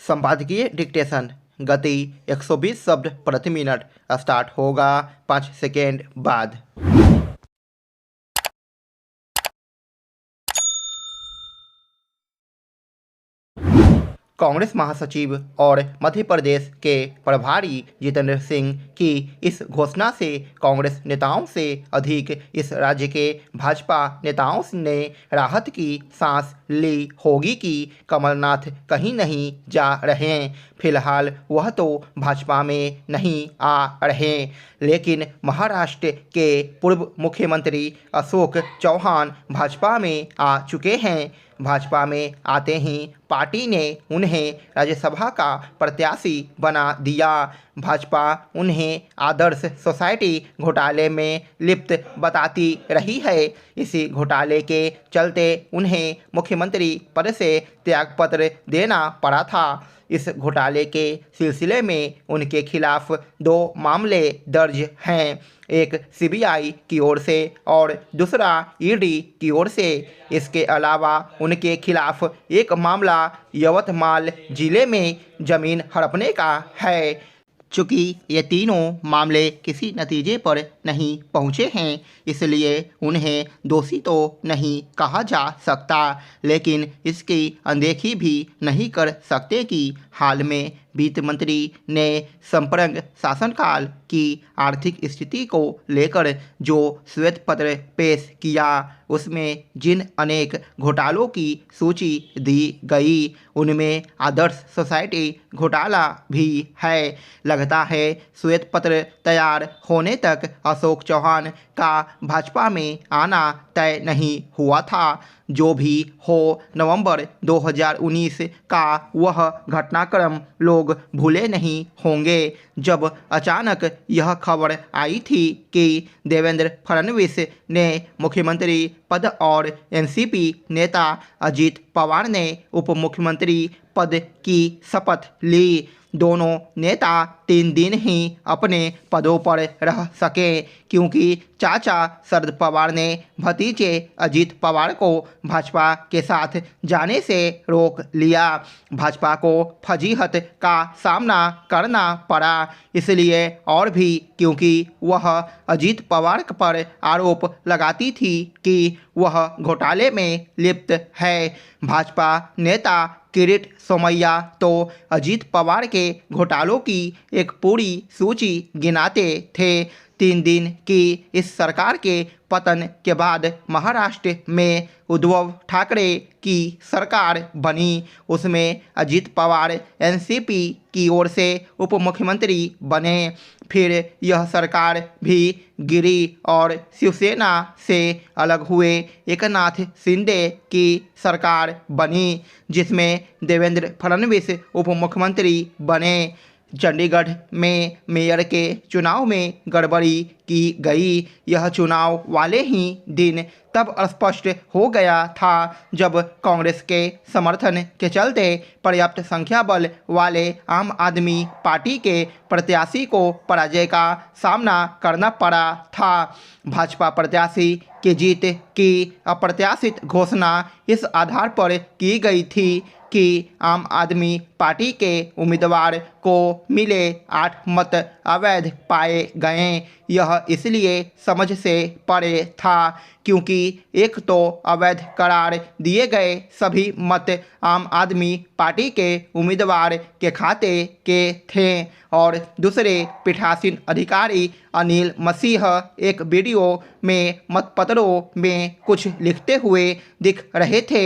संपादकीय डिक्टेशन गति 120 शब्द प्रति मिनट। स्टार्ट होगा 5 सेकेंड बाद। कांग्रेस महासचिव और मध्य प्रदेश के प्रभारी जितेंद्र सिंह की इस घोषणा से कांग्रेस नेताओं से अधिक इस राज्य के भाजपा नेताओं ने राहत की सांस ली होगी कि कमलनाथ कहीं नहीं जा रहे। फिलहाल वह तो भाजपा में नहीं आ रहे, लेकिन महाराष्ट्र के पूर्व मुख्यमंत्री अशोक चौहान भाजपा में आ चुके हैं। भाजपा में आते ही पार्टी ने उन्हें राज्यसभा का प्रत्याशी बना दिया। भाजपा उन्हें आदर्श सोसाइटी घोटाले में लिप्त बताती रही है। इसी घोटाले के चलते उन्हें मुख्यमंत्री पद से त्यागपत्र देना पड़ा था। इस घोटाले के सिलसिले में उनके खिलाफ 2 मामले दर्ज हैं, एक सीबीआई की ओर से और दूसरा ईडी की ओर से। इसके अलावा उनके खिलाफ एक मामला यवतमाल जिले में जमीन हड़पने का है। चूँकि ये तीनों मामले किसी नतीजे पर नहीं पहुँचे हैं, इसलिए उन्हें दोषी तो नहीं कहा जा सकता, लेकिन इसकी अनदेखी भी नहीं कर सकते कि हाल में वित्त मंत्री ने संप्रग शासनकाल की आर्थिक स्थिति को लेकर जो श्वेत पत्र पेश किया, उसमें जिन अनेक घोटालों की सूची दी गई, उनमें आदर्श सोसाइटी घोटाला भी है। लगता है श्वेत पत्र तैयार होने तक अशोक चौहान का भाजपा में आना तय नहीं हुआ था। जो भी हो, नवंबर 2019 का वह घटनाक्रम लोग भूले नहीं होंगे, जब अचानक यह खबर आई थी कि देवेंद्र फडणवीस ने मुख्यमंत्री पद और एनसीपी नेता अजित पवार ने उप मुख्यमंत्री पद की शपथ ली। दोनों नेता 3 दिन ही अपने पदों पर रह सके, क्योंकि चाचा शरद पवार ने भतीजे अजित पवार को भाजपा के साथ जाने से रोक लिया। भाजपा को फजीहत का सामना करना पड़ा, इसलिए और भी क्योंकि वह अजित पवार पर आरोप लगाती थी कि वह घोटाले में लिप्त है। भाजपा नेता किरीट सोमैया तो अजित पवार के घोटालों की एक पूरी सूची गिनाते थे। 3 दिन की इस सरकार के पतन के बाद महाराष्ट्र में उद्धव ठाकरे की सरकार बनी। उसमें अजित पवार एनसीपी की ओर से उप मुख्यमंत्री बने। फिर यह सरकार भी गिरी और शिवसेना से अलग हुए एकनाथ शिंदे की सरकार बनी, जिसमें देवेंद्र फडणवीस उप मुख्यमंत्री बने। चंडीगढ़ में मेयर के चुनाव में गड़बड़ी की गई। यह चुनाव वाले ही दिन तब स्पष्ट हो गया था जब कांग्रेस के समर्थन के चलते पर्याप्त संख्या बल वाले आम आदमी पार्टी के प्रत्याशी को पराजय का सामना करना पड़ा था। भाजपा प्रत्याशी की जीत की अप्रत्याशित घोषणा इस आधार पर की गई थी कि आम आदमी पार्टी के उम्मीदवार को मिले 8 मत अवैध पाए गए। यह इसलिए समझ से परे था क्योंकि एक तो अवैध करार दिए गए सभी मत आम आदमी पार्टी के उम्मीदवार के खाते के थे, और दूसरे पीठासीन अधिकारी अनिल मसीह एक वीडियो में मतपत्रों में कुछ लिखते हुए दिख रहे थे।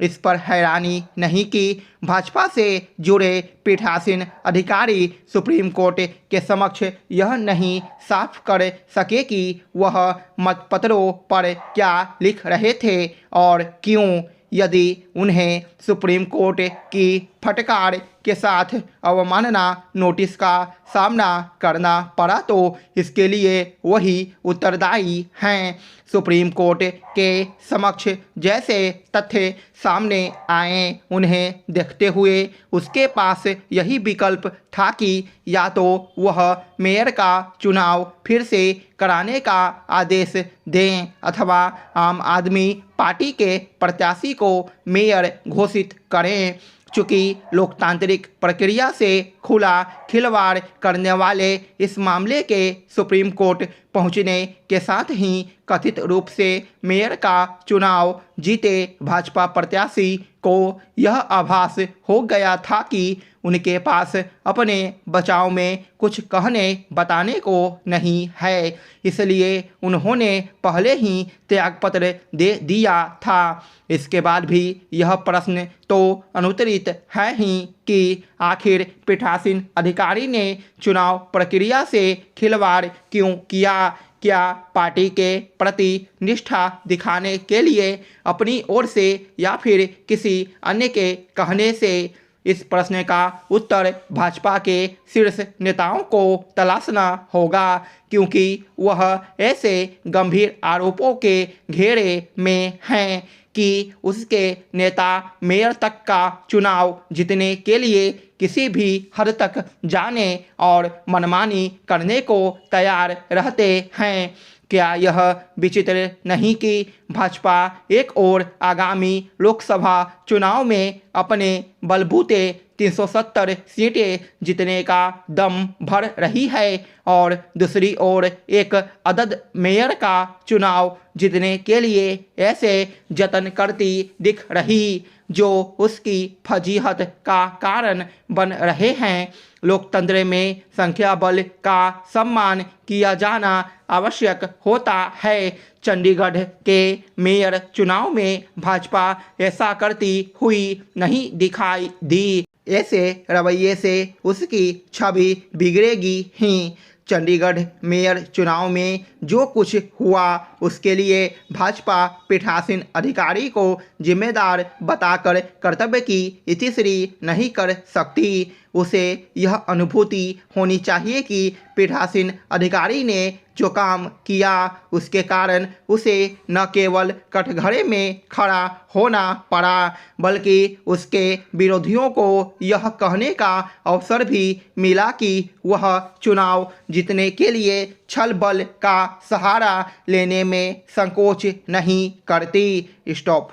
इस पर हैरानी नहीं कि भाजपा से जुड़े पीठासीन अधिकारी सुप्रीम कोर्ट के समक्ष यह नहीं साफ कर सके कि वह मतपत्रों पर क्या लिख रहे थे और क्यों। यदि उन्हें सुप्रीम कोर्ट की फटकार के साथ अवमानना नोटिस का सामना करना पड़ा तो इसके लिए वही उत्तरदायी हैं। सुप्रीम कोर्ट के समक्ष जैसे तथ्य सामने आए, उन्हें देखते हुए उसके पास यही विकल्प था कि या तो वह मेयर का चुनाव फिर से कराने का आदेश दें अथवा आम आदमी पार्टी के प्रत्याशी को मेयर घोषित करें। चूँकि लोकतांत्रिक प्रक्रिया से खुला खिलवाड़ करने वाले इस मामले के सुप्रीम कोर्ट पहुंचने के साथ ही कथित रूप से मेयर का चुनाव जीते भाजपा प्रत्याशी को यह आभास हो गया था कि उनके पास अपने बचाव में कुछ कहने बताने को नहीं है, इसलिए उन्होंने पहले ही त्यागपत्र दे दिया था। इसके बाद भी यह प्रश्न तो अनुत्तरित है ही कि आखिर पीठासीन अधिकारी ने चुनाव प्रक्रिया से खिलवाड़ क्यों किया। क्या पार्टी के प्रति निष्ठा दिखाने के लिए अपनी ओर से या फिर किसी अन्य के कहने से? इस प्रश्न का उत्तर भाजपा के शीर्ष नेताओं को तलाशना होगा, क्योंकि वह ऐसे गंभीर आरोपों के घेरे में हैं कि उसके नेता मेयर तक का चुनाव जीतने के लिए किसी भी हद तक जाने और मनमानी करने को तैयार रहते हैं। क्या यह विचित्र नहीं कि भाजपा एक ओर आगामी लोकसभा चुनाव में अपने बलबूते 370 सीटें जीतने का दम भर रही है और दूसरी ओर एक अदद मेयर का चुनाव जीतने के लिए ऐसे जतन करती दिख रही जो उसकी फजीहत का कारण बन रहे हैं। लोकतंत्र में संख्या बल का सम्मान किया जाना आवश्यक होता है। चंडीगढ़ के मेयर चुनाव में भाजपा ऐसा करती हुई नहीं दिखाई दी। ऐसे रवैये से उसकी छवि बिगड़ेगी ही। चंडीगढ़ मेयर चुनाव में जो कुछ हुआ उसके लिए भाजपा पीठासीन अधिकारी को जिम्मेदार बताकर कर्तव्य की इतिश्री नहीं कर सकती। उसे यह अनुभूति होनी चाहिए कि पीठासीन अधिकारी ने जो काम किया उसके कारण उसे न केवल कटघरे में खड़ा होना पड़ा, बल्कि उसके विरोधियों को यह कहने का अवसर भी मिला कि वह चुनाव जीतने के लिए छल बल का सहारा लेने में संकोच नहीं करती। स्टॉप।